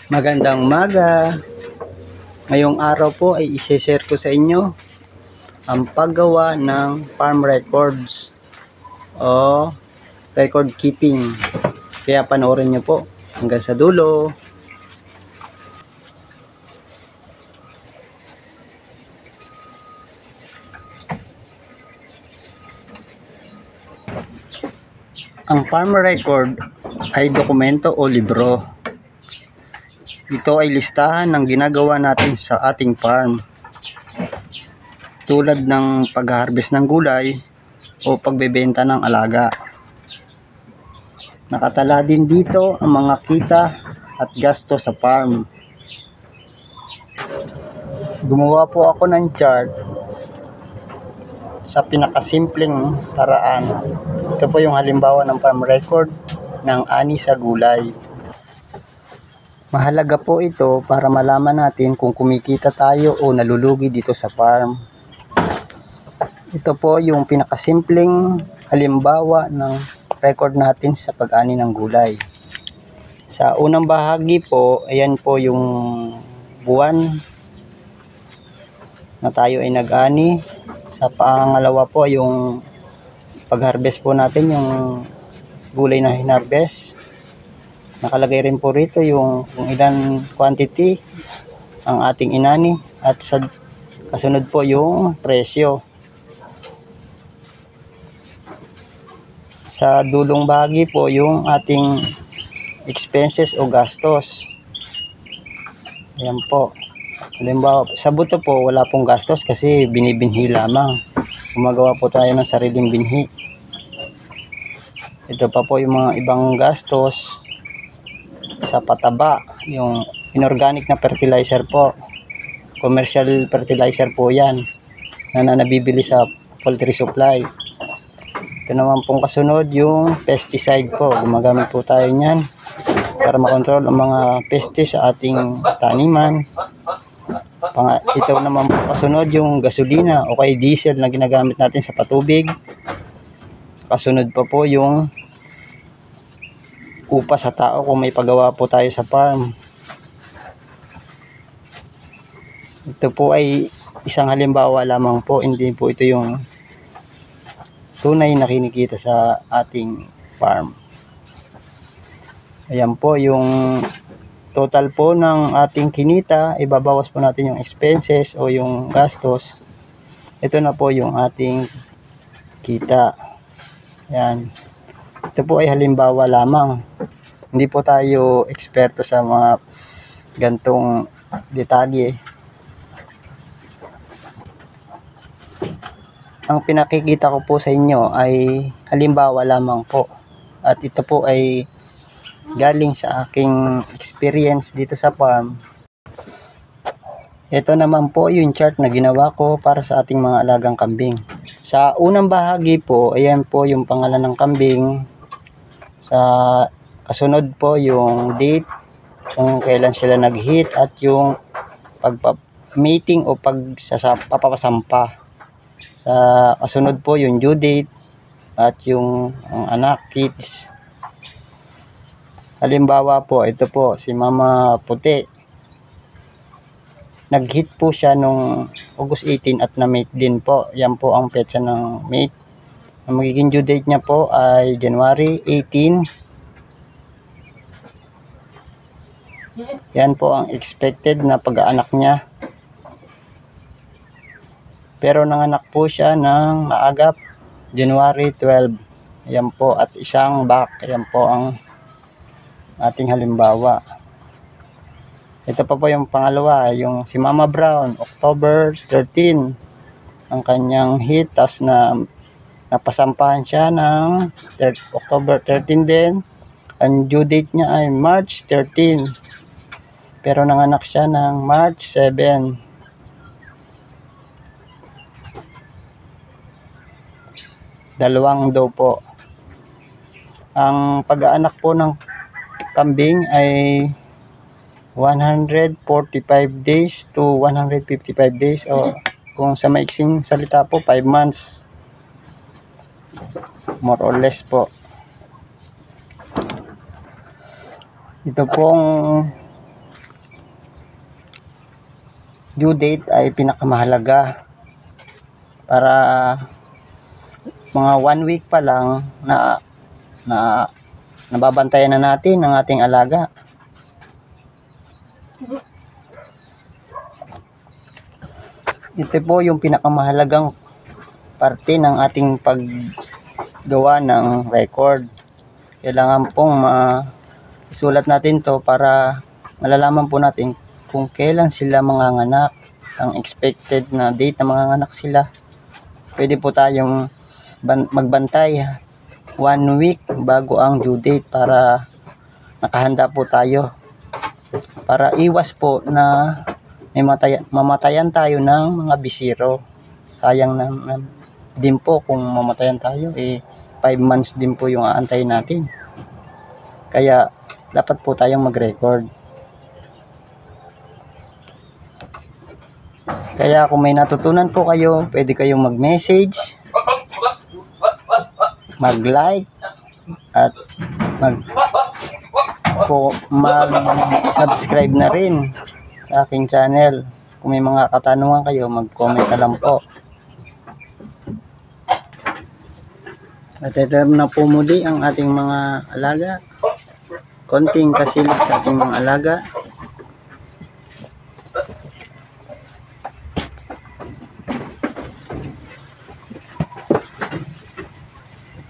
Magandang umaga. Ngayong araw po ay i-share ko sa inyo ang paggawa ng farm records o record keeping. Kaya panoorin nyo po hanggang sa dulo. Ang farm record ay dokumento o libro. Ito ay listahan ng ginagawa natin sa ating farm. Tulad ng pag-harvest ng gulay o pagbebenta ng alaga. Nakatala din dito ang mga kita at gasto sa farm. Gumawa po ako ng chart sa pinakasimpleng paraan. Ito po yung halimbawa ng farm record ng ani sa gulay. Mahalaga po ito para malaman natin kung kumikita tayo o nalulugi dito sa farm. Ito po yung pinakasimpleng halimbawa ng record natin sa pag-ani ng gulay. Sa unang bahagi po, ayan po yung buwan na tayo ay nag-ani. Sa pangalawa po, yung pag-harvest po natin, yung gulay na hinarvest. Nakalagay rin po rito yung ilan quantity ang ating inani at sa kasunod po yung presyo. Sa dulong bahagi po yung ating expenses o gastos. Ayan po. Halimbawa, sa buto po wala pong gastos kasi binibinhi lamang. Gumagawa po tayo ng sariling binhi. Ito pa po yung mga ibang gastos. Sa pataba, yung inorganic na fertilizer po. Commercial fertilizer po yan na nabibili sa poultry supply. Ito naman pong kasunod yung pesticide po. Gumagamit po tayo niyan para makontrol ang mga peste sa ating taniman. Ito naman po kasunod yung gasolina o kay diesel na ginagamit natin sa patubig. Kasunod pa po yung upa sa tao kung may pagawa po tayo sa farm. Ito po ay isang halimbawa lamang po, hindi po ito yung tunay na kinikita sa ating farm. Ayan po yung total po ng ating kinita, ibabawas po natin yung expenses o yung gastos. Ito na po yung ating kita. Ayan. Ito po ay halimbawa lamang. Hindi po tayo eksperto sa mga gantong detalye. Ang pinakikita ko po sa inyo ay halimbawa lamang po. At ito po ay galing sa aking experience dito sa farm. Ito naman po yung chart na ginawa ko para sa ating mga alagang kambing. Sa unang bahagi po, ayan po yung pangalan ng kambing. Sa kasunod po yung date, kung kailan sila nag-hit at yung pagpa-mating o papasampa. Sa kasunod po yung due date at yung anak, kids. Halimbawa po, ito po si Mama Puti. Nag-hit po siya nung August 18 at na-mate din po. Yan po ang petsa ng mate. Ang magiging due date niya po ay January 18. Yan po ang expected na pag-aanak niya. Pero nanganak po siya ng maagap, January 12. Ayan po, at isang back. Ayan po ang ating halimbawa. Ito pa po yung pangalawa, yung si Mama Brown, October 13. Ang kanyang hit, tas napasampahan siya ng October 13 din. Ang due date niya ay March 13. Pero nanganak siya ng March 7. Dalawang daw po. Ang pag-aanak po ng kambing ay 145 days to 155 days o kung sa maiksing salita po 5 months. More or less po. Ito pong due date ay pinakamahalaga para mga 1 week pa lang na nababantayan na natin ang ating alaga. Ito po yung pinakamahalagang parte ng ating paggawa ng record. Kailangan pong isulat natin to para malalaman po natin kung kailan sila manganganak, ang expected na date na manganganak sila. Pwede po tayong magbantay 1 week bago ang due date para nakahanda po tayo, para iwas po na may mamatayan tayo ng mga bisiro. Sayang na din po kung mamatayan tayo, 5 months din po yung aantayin natin. Kaya dapat po tayong mag-record. Kaya kung may natutunan po kayo, pwede kayong mag-message, mag-like, at mag-subscribe na rin sa aking channel. Kung may mga katanungan kayo, mag-comment na lang po. At ito na po muli ang ating mga alaga. Konting kasilip sa ating mga alaga.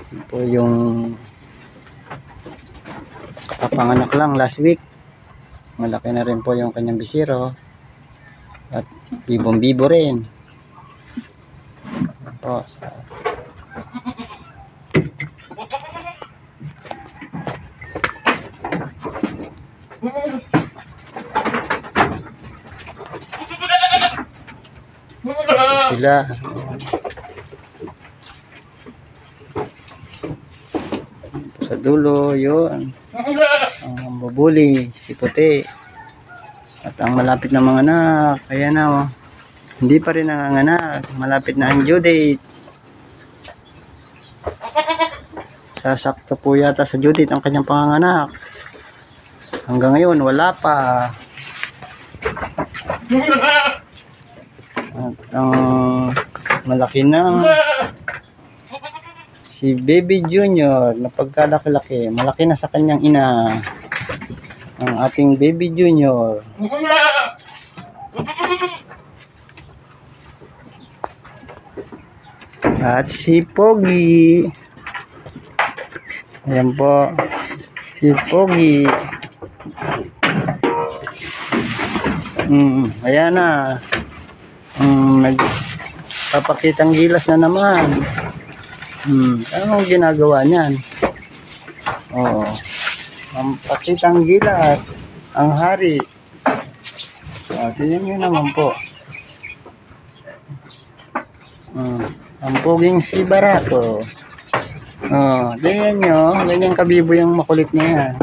Ito po yung kapanganak lang last week. Malaki na rin po yung kanyang bisiro. At bibong-bibo rin. Po, sila. Sa dulo, yun. Ang bubuli, si puti. At ang malapit na mga anak, ayan na, oh. Hindi pa rin nanganganak. Malapit na ang due date. Sasakto po yata sa due date ang kanyang panganganak. Hanggang ngayon, wala pa. At ang malaki na si Baby Junior na pagkalaki-laki, malaki na sa kanyang ina. Ang ating Baby Junior. At si Pogi. Ayan po. Si Pogi. Ayan na. Nagpapakitang gilas na naman. Anong ginagawa niyan? Oo. Ang pakitang gilas. Ang hari. Tingnan nyo naman po. Ang poging si Barato. Tingnan nyo. Ganyan kabibo yung makulit niya.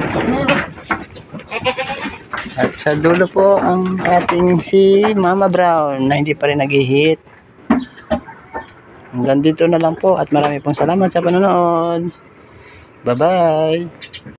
At sa dulo po ang ating si Mama Brown na hindi pa rin nag-hit. Hanggang dito na lang po at marami pong salamat sa panonood. Bye-bye.